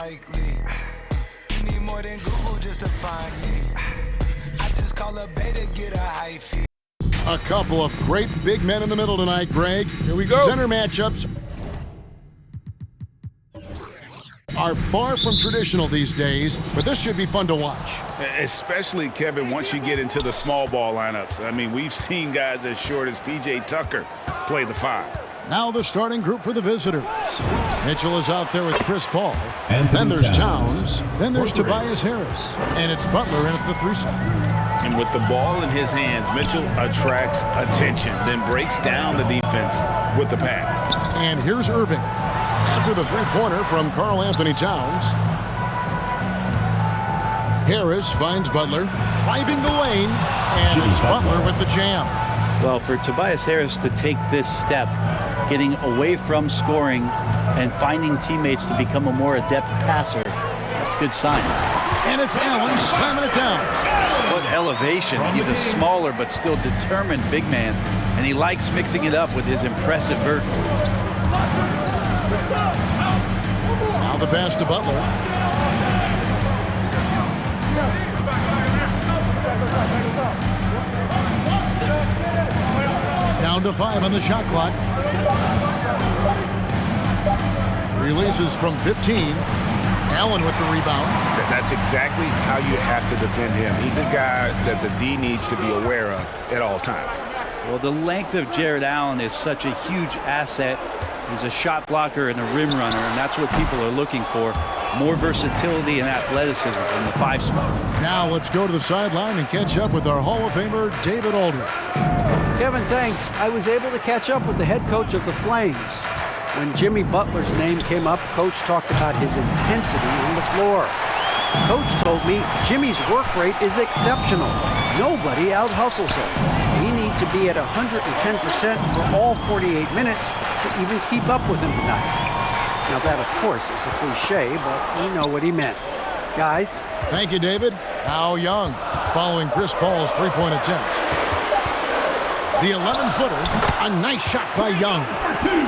unlikely. You need more than Google just to find me. I just call a beta, get a high fee. A couple of great big men in the middle tonight, Greg. Here we go. Center matchups are far from traditional these days, but this should be fun to watch. Especially, Kevin, once you get into the small ball lineups. I mean, we've seen guys as short as P.J. Tucker play the 5. Now the starting group for the visitors. Mitchell is out there with Chris Paul. Then there's Towns. Then there's Tobias Harris. And it's Butler in at the 3 spot. And with the ball in his hands, Mitchell attracts attention, then breaks down the defense with the pass. And here's Irving. After the three-pointer from Karl Anthony Towns. Harris finds Butler, driving the lane, and it's Butler with the jam. Well, for Tobias Harris to take this step, getting away from scoring and finding teammates to become a more adept passer, that's good signs. And it's Allen slamming it down. What elevation. He's a smaller but still determined big man, and he likes mixing it up with his impressive vert. Now the pass to Butler. Down to 5 on the shot clock. Releases from 15. Allen with the rebound. That's exactly how you have to defend him. He's a guy that the D needs to be aware of at all times. Well, the length of Jared Allen is such a huge asset. He's a shot blocker and a rim runner, and that's what people are looking for. More versatility and athleticism from the 5 spot. Now let's go to the sideline and catch up with our Hall of Famer, David Aldridge. Kevin, thanks. I was able to catch up with the head coach of the Flames. When Jimmy Butler's name came up, Coach talked about his intensity on the floor. Coach told me Jimmy's work rate is exceptional. Nobody out-hustles him. We need to be at 110% for all 48 minutes to even keep up with him tonight. Now that, of course, is a cliche, but we know what he meant. Guys. Thank you, David. Now Young, following Chris Paul's three-point attempt. The 11-footer, a nice shot by Young.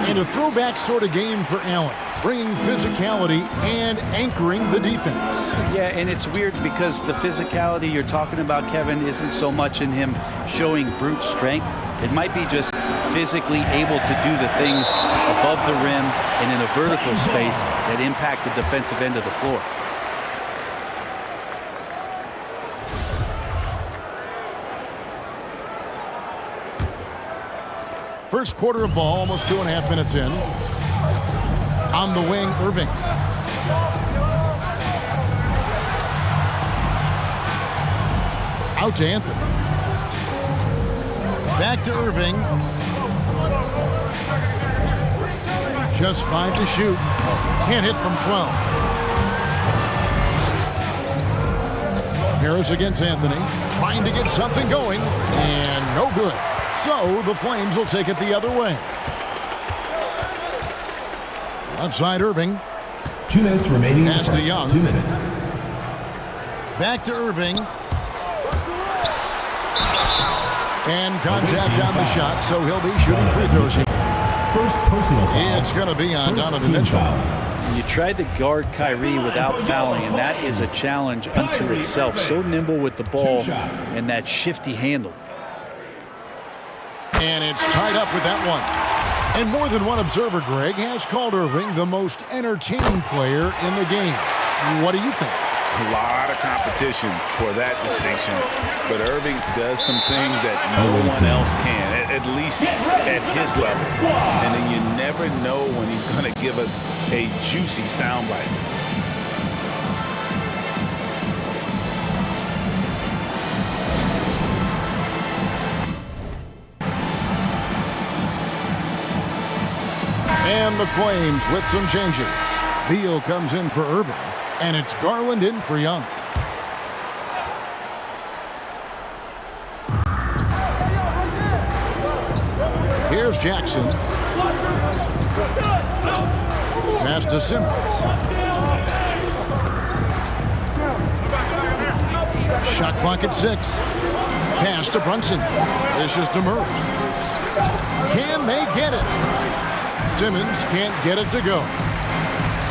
And a throwback sort of game for Allen, bringing physicality and anchoring the defense. Yeah, and it's weird because the physicality you're talking about, Kevin, isn't so much in him showing brute strength. It might be just physically able to do the things above the rim and in a vertical space that impact the defensive end of the floor. First quarter of ball, almost 2.5 minutes in. On the wing, Irving. Out to Anthony. Back to Irving. Just 5 to shoot. Can't hit from 12. Harris against Anthony. Trying to get something going. And no good. So the Flames will take it the other way. Left side, Irving. 2 minutes remaining. Pass to Young. 2 minutes. Back to Irving. And contact on the shot, so he'll be shooting free throws here. First personal foul. It's going to be on Donovan Mitchell. You tried to guard Kyrie without fouling, and that is a challenge unto itself. So nimble with the ball and that shifty handle. And it's tied up with that one. And more than one observer, Greg, has called Irving the most entertaining player in the game. What do you think? A lot of competition for that distinction. But Irving does some things that no one else can, at least at his level. And then you never know when he's going to give us a juicy soundbite. And the Flames with some changes. Beal comes in for Irving, and it's Garland in for Young. Here's Jackson. Pass to Simmons. Shot clock at 6. Pass to Brunson. This is DeMurray. Can they get it? Simmons can't get it to go.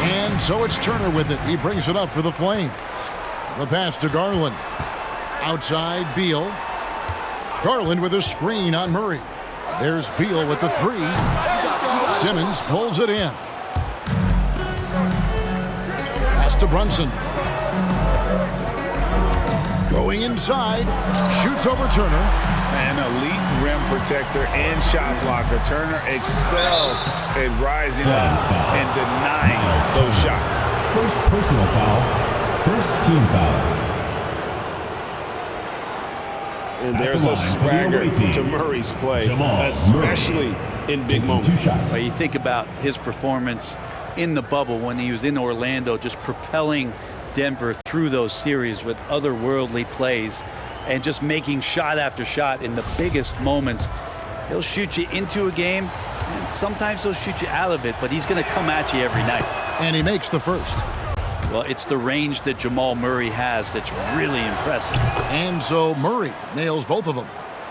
And so it's Turner with it. He brings it up for the Flames. The pass to Garland. Outside, Beal. Garland with a screen on Murray. There's Beal with the three. Simmons pulls it in. Pass to Brunson. Going inside. Shoots over Turner. An elite rim protector and shot blocker. Turner excels at rising up and denying those shots. First personal foul. First team foul. And there's a swagger to Murray's play, especially in big moments. 2 shots. Well, you think about his performance in the bubble when he was in Orlando, just propelling Denver through those series with otherworldly plays and just making shot after shot in the biggest moments. He'll shoot you into a game, and sometimes he'll shoot you out of it, but he's going to come at you every night. And he makes the first. Well, it's the range that Jamal Murray has that's really impressive. And so Murray nails both of them.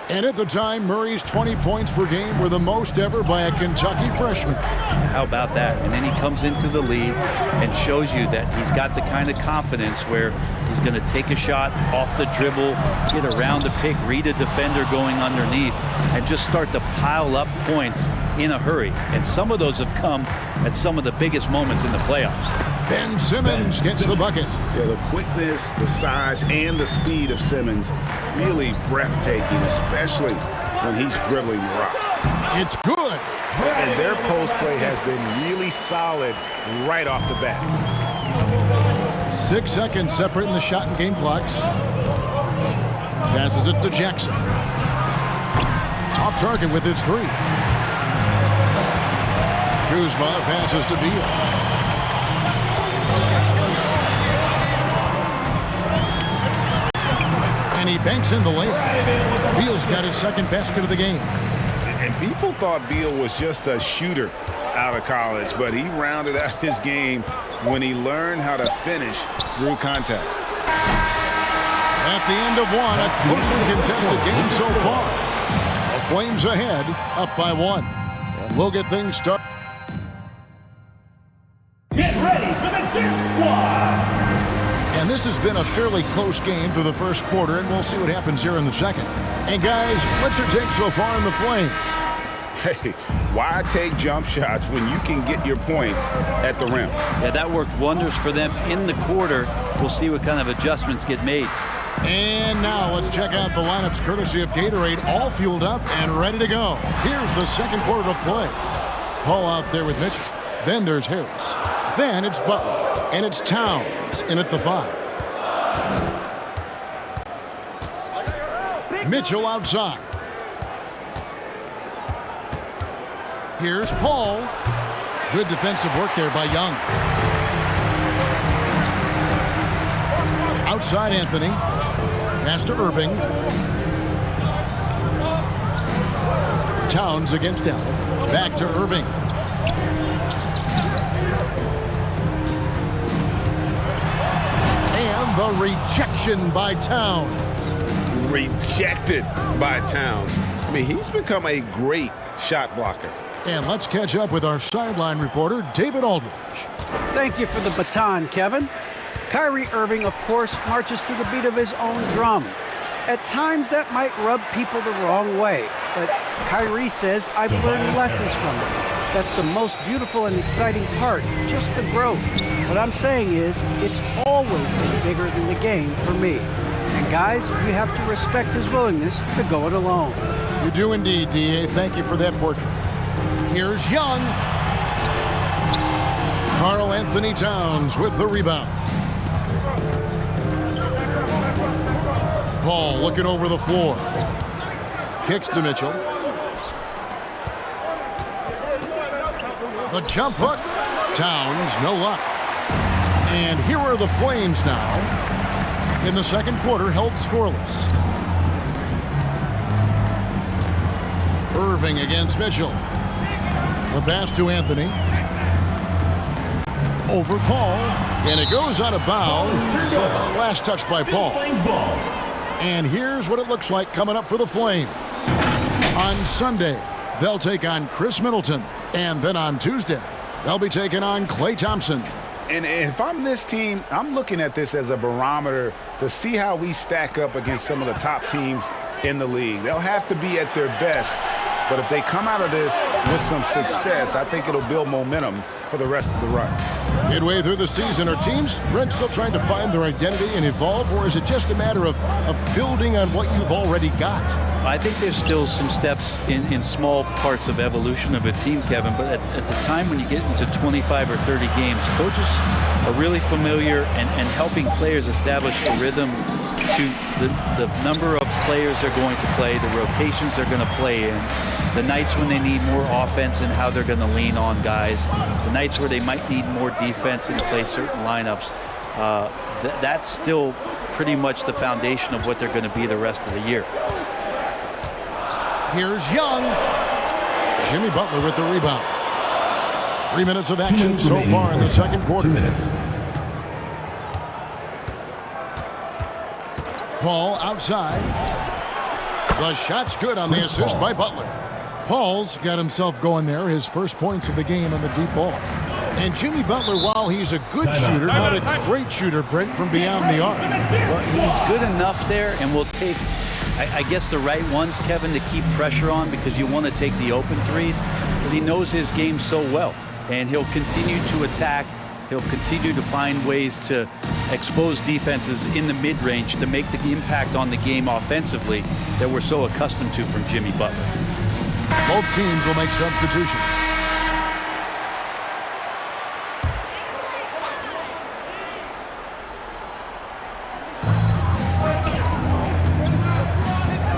And at the time, Murray's 20 points per game were the most ever by a Kentucky freshman. How about that? And then he comes into the league and shows you that he's got the kind of confidence where he's going to take a shot off the dribble, get around the pick, read a defender going underneath, and just start to pile up points in a hurry. And some of those have come at some of the biggest moments in the playoffs. Ben Simmons gets the bucket. Yeah, the quickness, the size, and the speed of Simmons really breathtaking, especially when he's dribbling the rock. It's good. And their post play has been really solid right off the bat. 6 seconds separating the shot and game clocks. Passes it to Jackson. Off target with his three. Kuzma passes to Beal. And he banks in the layup. Beal's got his second basket of the game. And people thought Beal was just a shooter out of college, but he rounded out his game when he learned how to finish through contact. At the end of one, a closely contested game so far. The Flames ahead, up by 1. And we'll get things started. Get ready for the Dip Squad. And this has been a fairly close game through the first quarter, and we'll see what happens here in the second. And guys, what's your take so far in the Flames? Hey, why take jump shots when you can get your points at the rim? Yeah, that worked wonders for them in the quarter. We'll see what kind of adjustments get made. And now let's check out the lineups courtesy of Gatorade, all fueled up and ready to go. Here's the second quarter of play. Paul out there with Mitchell. Then there's Harris. Then it's Butler. And it's Towns in at the 5. Mitchell outside. Here's Paul. Good defensive work there by Young. Outside Anthony. Pass to Irving. Towns against Allen. Back to Irving. And the rejection by Towns. Rejected by Towns. I mean, he's become a great shot blocker. And let's catch up with our sideline reporter, David Aldridge. Thank you for the baton, Kevin. Kyrie Irving, of course, marches to the beat of his own drum. At times, that might rub people the wrong way, but Kyrie says, I've learned lessons from it. That's the most beautiful and exciting part, just the growth. What I'm saying is, it's always been bigger than the game for me. And guys, you have to respect his willingness to go it alone. You do indeed, D.A. Thank you for that portrait. Here's Young. Karl Anthony Towns with the rebound. Paul looking over the floor. Kicks to Mitchell. The jump hook. Towns, no luck. And here are the Flames now. In the second quarter, held scoreless. Irving against Mitchell. The pass to Anthony. Over Paul. And it goes out of bounds. Last touch by Paul. And here's what it looks like coming up for the Flames. On Sunday, they'll take on Chris Middleton. And then on Tuesday, they'll be taking on Klay Thompson. And if I'm this team, I'm looking at this as a barometer to see how we stack up against some of the top teams in the league. They'll have to be at their best, but if they come out of this with some success, I think it'll build momentum for the rest of the run. Midway through the season, are teams, Brent, still trying to find their identity and evolve, or is it just a matter of building on what you've already got? I think there's still some steps in small parts of evolution of a team, Kevin, but at the time when you get into 25 or 30 games, coaches are really familiar and helping players establish a rhythm to the number of players they're going to play, the rotations they're going to play in, the nights when they need more offense and how they're going to lean on guys, the nights where they might need more defense and play certain lineups. That's still pretty much the foundation of what they're going to be the rest of the year. Here's Young. Jimmy Butler with the rebound. 3 minutes of action so far in the second quarter. 2 minutes. Paul outside. The shot's good on the assist by Butler. Paul's got himself going there, his first points of the game on the deep ball. And Jimmy Butler, while he's a good shooter, not a great shooter, Brent, from beyond the arc. Well, he's good enough there, and will take, I guess, the right ones, Kevin, to keep pressure on, because you want to take the open threes. But he knows his game so well, and he'll continue to attack. He'll continue to find ways to expose defenses in the mid-range to make the impact on the game offensively that we're so accustomed to from Jimmy Butler. Both teams will make substitutions.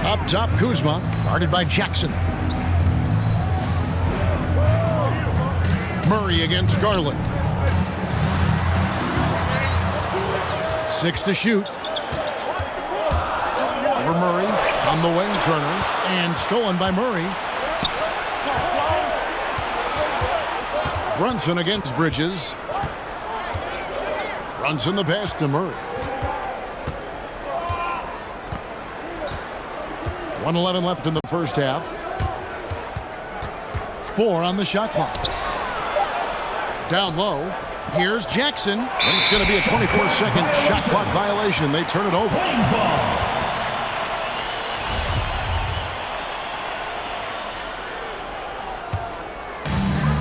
Up top, Kuzma, guarded by Jackson. Murray against Garland. 6 to shoot. Over Murray, on the wing, Turner, and stolen by Murray. Brunson against Bridges. Brunson the pass to Murray. 1:11 left in the first half. 4 on the shot clock. Down low. Here's Jackson. And it's going to be a 24-second shot clock violation. They turn it over.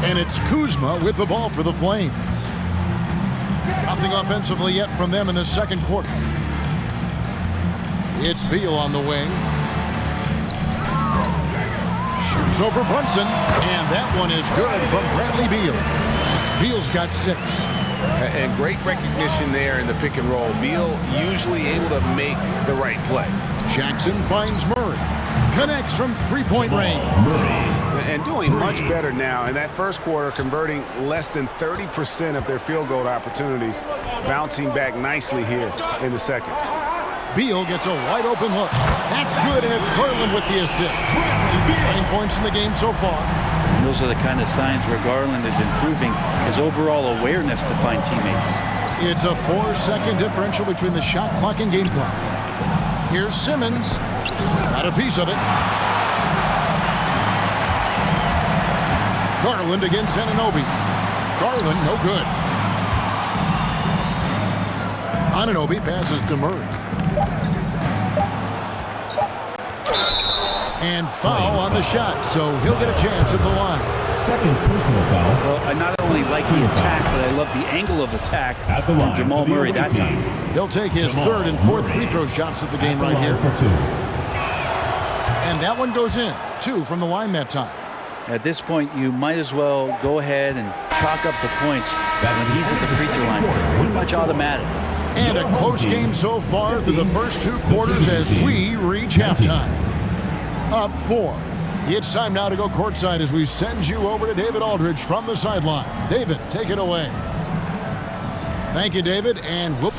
And it's Kuzma with the ball for the Flames. Nothing offensively yet from them in the second quarter. It's Beal on the wing. Shoots over Brunson, and that one is good from Bradley Beal. Beal's got 6. And great recognition there in the pick and roll. Beal usually able to make the right play. Jackson finds Murray. Connects from three-point range. And doing much better now in that first quarter, converting less than 30% of their field goal opportunities, bouncing back nicely here in the second. Beal gets a wide-open look. That's good, and it's Garland with the assist. 9 points in the game so far. And those are the kind of signs where Garland is improving his overall awareness to find teammates. It's a 4-second differential between the shot clock and game clock. Here's Simmons. Got a piece of it. Garland against Anunoby. Garland, no good. Anunoby passes to Murray. And foul on the shot, so he'll get a chance at the line. Second personal foul. Well, I not only like the attack, but I love the angle of attack from Jamal Murray that time. He'll take his third and fourth free throw shots at the game right here. For 2. And that one goes in. 2 from the line that time. At this point, you might as well go ahead and chalk up the points when he's at the free throw line. Pretty much automatic. And a close game so far through the first 2 quarters as we reach halftime. Up 4. It's time now to go courtside as we send you over to David Aldridge from the sideline. David, take it away. Thank you, David, and whoop.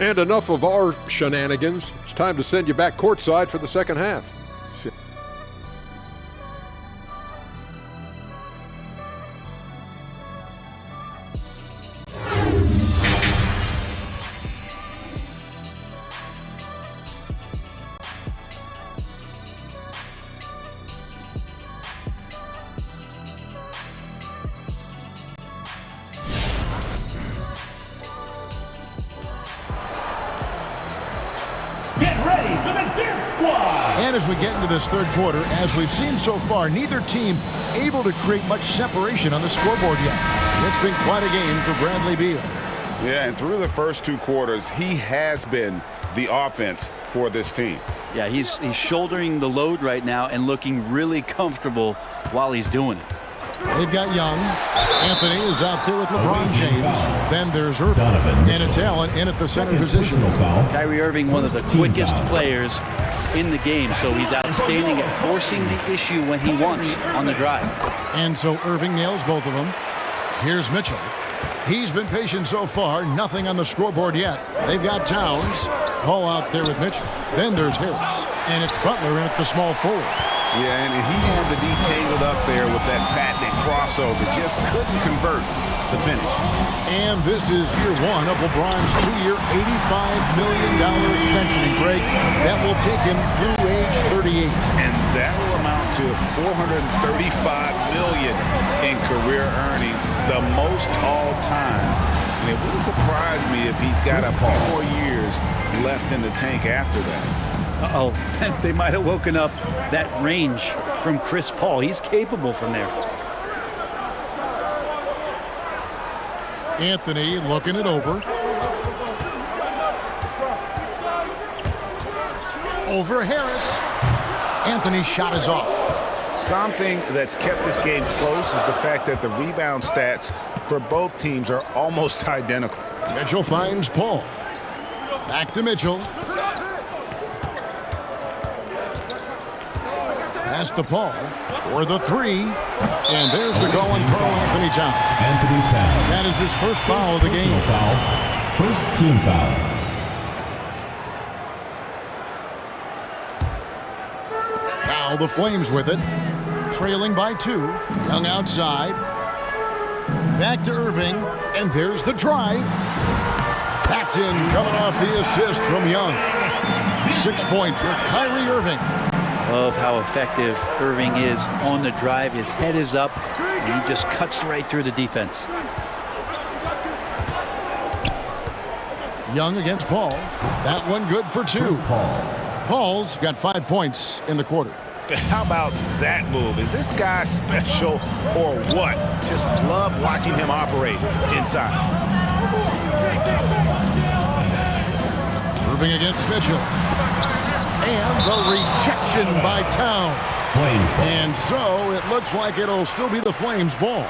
And enough of our shenanigans. It's time to send you back courtside for the second half. And as we get into this third quarter, as we've seen so far, neither team able to create much separation on the scoreboard yet. It's been quite a game for Bradley Beal. Yeah, and through the first 2 quarters, he has been the offense for this team. Yeah, he's shouldering the load right now and looking really comfortable while he's doing it. They've got Young. Anthony is out there with LeBron James. Then there's Irving. And it's Allen in at the center position. Kyrie Irving, one of the quickest players in the game, so he's outstanding at forcing the issue when he wants on the drive. And so Irving nails both of them. Here's Mitchell. He's been patient so far. Nothing on the scoreboard yet. They've got Towns. Paul out there with Mitchell. Then there's Harris. And it's Butler in at the small forward. Yeah, and he had the detangled up there with that patented crossover. Just couldn't convert the finish. And this is year 1 of LeBron's 2-year, $85 million extension break. That will take him through age 38. And that will amount to $435 million in career earnings, the most all time. And it wouldn't surprise me if he's got a few more years left in the tank after that. Uh-oh, they might have woken up that range from Chris Paul. He's capable from there. Anthony looking it over. Over Harris. Anthony's shot is off. Something that's kept this game close is the fact that the rebound stats for both teams are almost identical. Mitchell finds Paul. Back to Mitchell. Pass to Paul for the 3. And there's the call on Karl-Anthony Towns. Anthony Towns. That is his first foul of the game. First team foul. Now the Flames with it. Trailing by 2. Young outside. Back to Irving. And there's the drive. That's in, coming off the assist from Young. 6 points for Kyrie Irving. Love how effective Irving is on the drive. His head is up, and he just cuts right through the defense. Young against Paul. That one good for 2. Paul's got 5 points in the quarter. How about that move? Is this guy special or what? Just love watching him operate inside. Irving against Mitchell. And the rejection by Towns. Flames ball. And so it looks like it'll still be the Flames ball.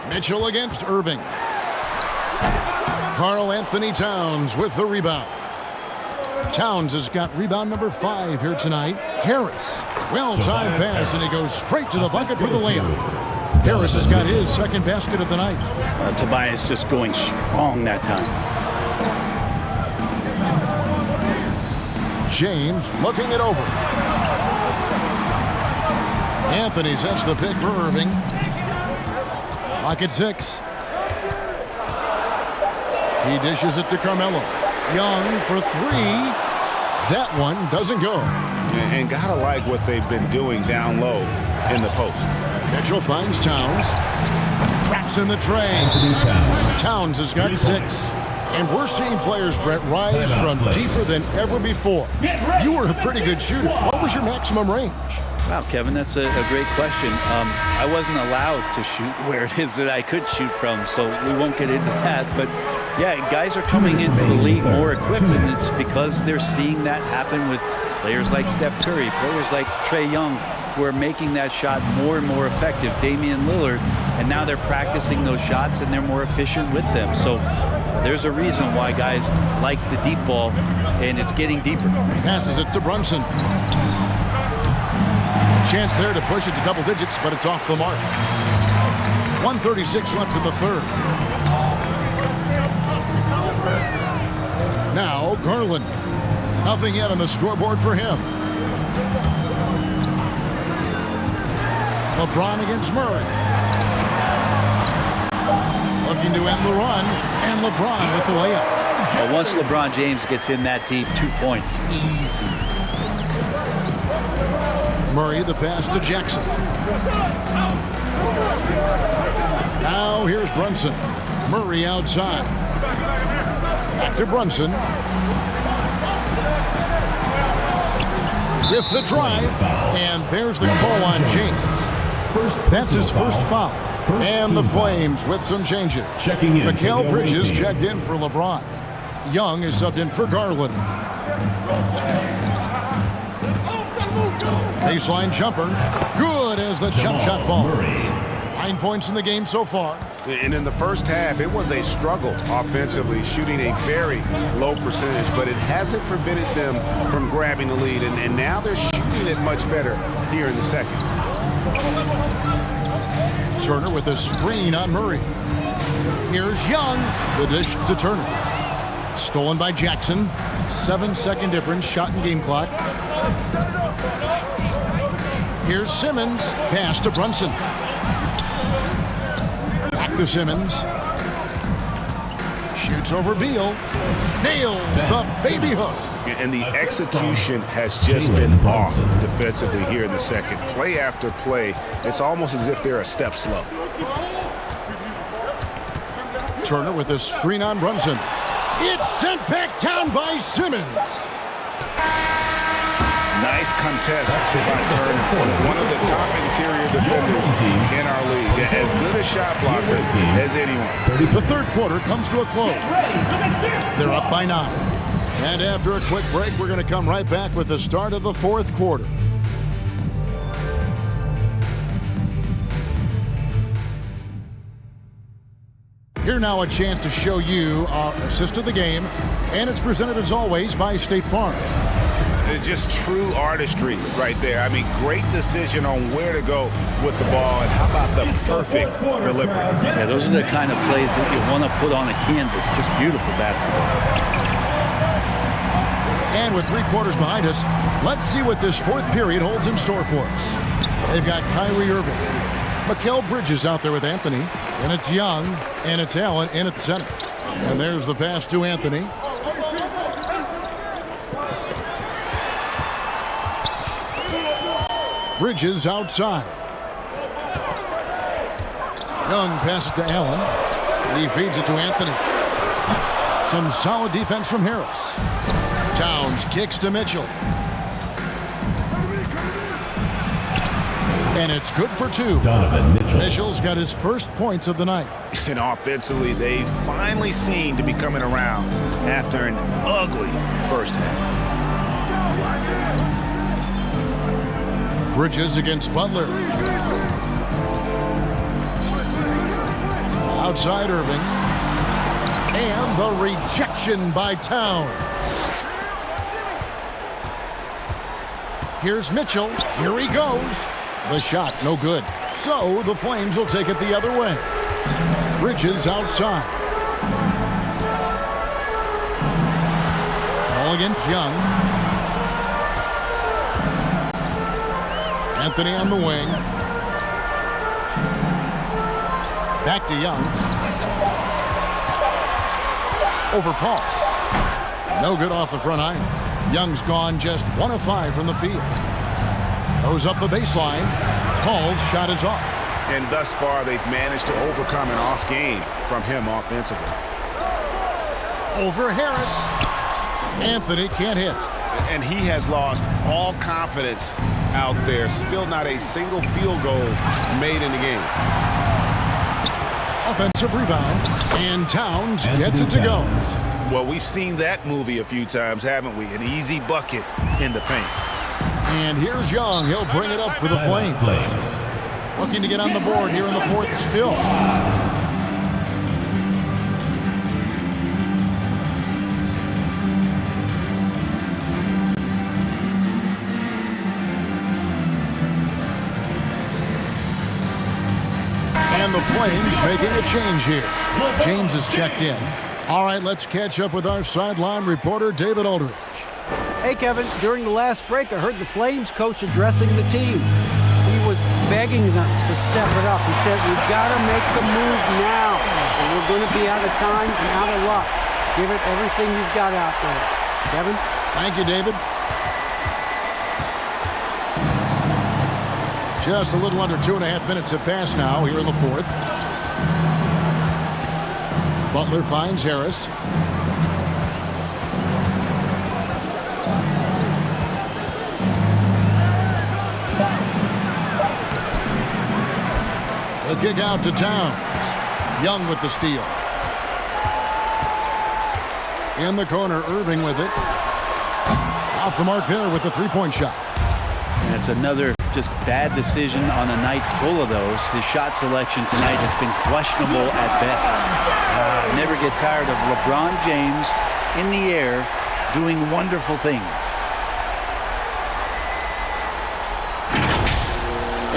Mitchell against Irving. Karl-Anthony Towns with the rebound. Towns has got rebound number 5 here tonight. Harris. Well-timed pass, and he goes straight to the bucket for the layup. Harris has got his second basket of the night. Tobias just going strong that time. James looking it over. Anthony sets the pick for Irving. Lock at 6. He dishes it to Carmelo. Young for 3. That one doesn't go. And gotta like what they've been doing down low in the post. Mitchell finds Towns. Traps in the tray. Towns has got 6. And we're seeing players, Brett, rise from deeper than ever before. You were a pretty good shooter. What was your maximum range? Wow, Kevin, that's a great question. I wasn't allowed to shoot where it is that I could shoot from, so we won't get into that. But, yeah, guys are coming into the league more equipped, and it's because they're seeing that happen with players like Steph Curry, players like Trae Young, who are making that shot more and more effective, Damian Lillard, and now they're practicing those shots, and they're more efficient with them. So there's a reason why guys like the deep ball, and it's getting deeper. Passes it to Brunson. Chance there to push it to double digits, but it's off the mark. 1:36 left in the third. Now Garland. Nothing yet on the scoreboard for him. LeBron against Murray. Looking to end the run, and LeBron with the layup. But once LeBron James gets in that deep, 2 points, easy. Murray, the pass to Jackson. Now here's Brunson. Murray outside. Back to Brunson. With the drive. And there's the call on James. That's his first foul. And the Flames with some changes. Checking in. Mikal Bridges checked in for LeBron. Young is subbed in for Garland. Baseline jumper. Good as the jump shot falls. 9 points in the game so far. And in the first half, it was a struggle offensively, shooting a very low percentage, but it hasn't prevented them from grabbing the lead. And now they're shooting it much better here in the second. Turner with a screen on Murray. Here's Young. The dish to Turner. Stolen by Jackson. 7-second difference, shot and game clock. Here's Simmons. Pass to Brunson. Back to Simmons. Shoots over Beal. Nails the baby hook. And the execution has just been off defensively here in the second. Play after play, it's almost as if they're a step slow. Turner with a screen on Brunson. It's sent back down by Simmons. Nice contest by Turner. One of the top interior defenders in our league. As good a shot blocker as anyone. The third quarter comes to a close. They're up by 9. And after a quick break, we're going to come right back with the start of the fourth quarter. Here now a chance to show you our assist of the game. And it's presented as always by State Farm. Just true artistry right there. I mean, great decision on where to go with the ball, and how about the perfect delivery? Yeah, those are the kind of plays that you want to put on a canvas. Just beautiful basketball. And with 3 quarters behind us, let's see what this fourth period holds in store for us. They've got Kyrie Irving. Mikal Bridges out there with Anthony. And it's Young, and it's Allen in at the center. And there's the pass to Anthony. Bridges outside. Young passes to Allen. He feeds it to Anthony. Some solid defense from Harris. Towns kicks to Mitchell. And it's good for 2. Donovan Mitchell. Mitchell's got his first points of the night. And offensively, they finally seem to be coming around after an ugly first half. Bridges against Butler. Outside Irving. And the rejection by Towns. Here's Mitchell. Here he goes. The shot, no good. So the Flames will take it the other way. Bridges outside. Ball against Young. Anthony on the wing. Back to Young. Over Paul. No good off the front iron. Young's gone just 1 of 5 from the field. Goes up the baseline. Paul's shot is off. And thus far, they've managed to overcome an off game from him offensively. Over Harris. Anthony can't hit. And he has lost all confidence out there. Still not a single field goal made in the game. Offensive rebound. And Towns gets it to go. Well, we've seen that movie a few times, haven't we? An easy bucket in the paint. And here's Young. He'll bring it up for the Flames. Looking to get on the board here in the fourth still. And the Flames making a change here. James is checked in. All right, let's catch up with our sideline reporter, David Aldridge. Hey, Kevin, during the last break, I heard the Flames coach addressing the team. He was begging them to step it up. He said, we've got to make the move now, or we're going to be out of time and out of luck. Give it everything you've got out there. Kevin? Thank you, David. Just a little under 2.5 minutes have passed now here in the fourth. Butler finds Harris. The kick out to Towns. Young with the steal. In the corner, Irving with it. Off the mark there with the three-point shot. And it's another just bad decision on a night full of those. His shot selection tonight has been questionable at best. Never get tired of LeBron James in the air doing wonderful things.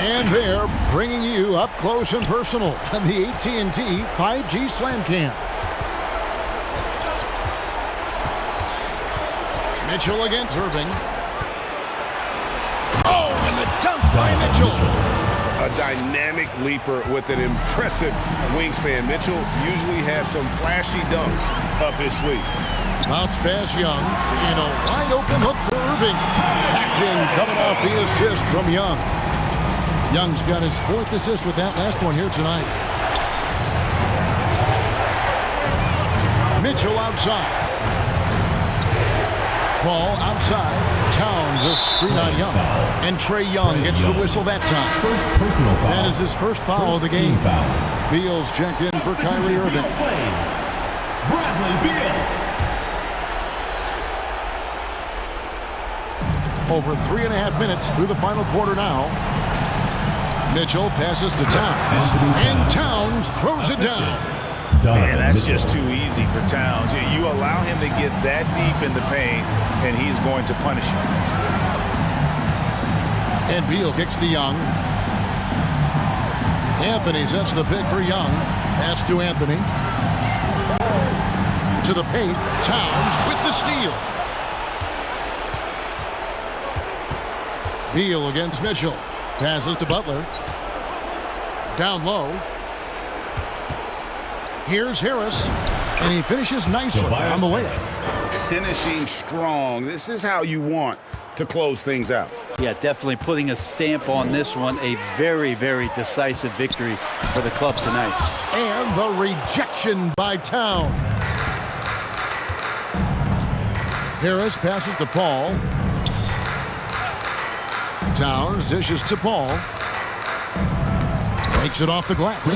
And they're bringing you up close and personal on the AT&T 5G Slam Cam. Mitchell against Irving. Oh, and the dunk by Mitchell. A dynamic leaper with an impressive wingspan. Mitchell usually has some flashy dunks up his sleeve. Bounce pass Young. And a wide open hook for Irving. Back in, coming off the assist from Young. Young's got his fourth assist with that last one here tonight. Mitchell outside. Ball outside. Towns a screen on Young. And Trae Young gets the whistle that time. First personal foul. That is his first foul of the game. Beal's checked in for Kyrie Irving. Bradley Beal. Over 3.5 minutes through the final quarter now. Mitchell passes to Towns. And Towns throws it down. Man, that's just too easy for Towns. You allow him to get that deep in the paint, and he's going to punish you. And Beal kicks to Young. Anthony sets the pick for Young. Pass to Anthony. To the paint. Towns with the steal. Beal against Mitchell. Passes to Butler. Down low. Here's Harris, and he finishes nicely on the layup. Finishing strong. This is how you want to close things out. Yeah, definitely putting a stamp on this one. A very, very decisive victory for the club tonight. And the rejection by Towns. Harris passes to Paul. Towns dishes to Paul. Takes it off the glass.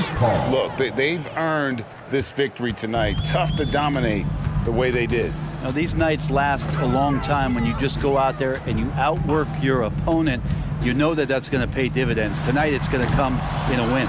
Look, they've earned this victory tonight. Tough to dominate the way they did. Now, these nights last a long time when you just go out there and you outwork your opponent. You know that that's going to pay dividends. Tonight, it's going to come in a win.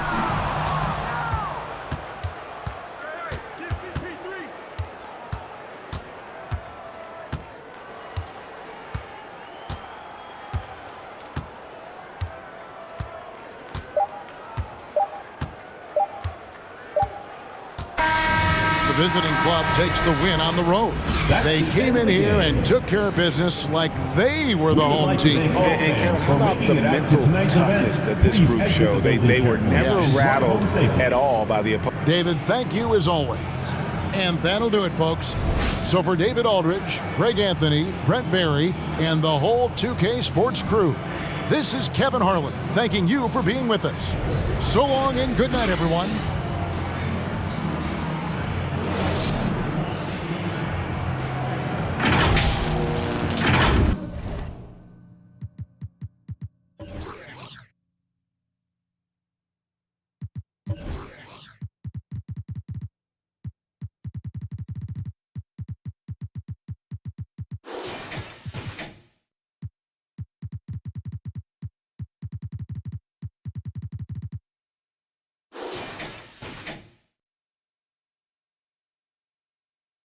The visiting club takes the win on the road. They came in here and took care of business like they were the home team. And how about the mental toughness that this group showed? They were never rattled at all by the opponent. David, thank you as always. And that'll do it, folks. So for David Aldridge, Greg Anthony, Brent Barry, and the whole 2K Sports crew, this is Kevin Harlan thanking you for being with us. So long and good night, everyone.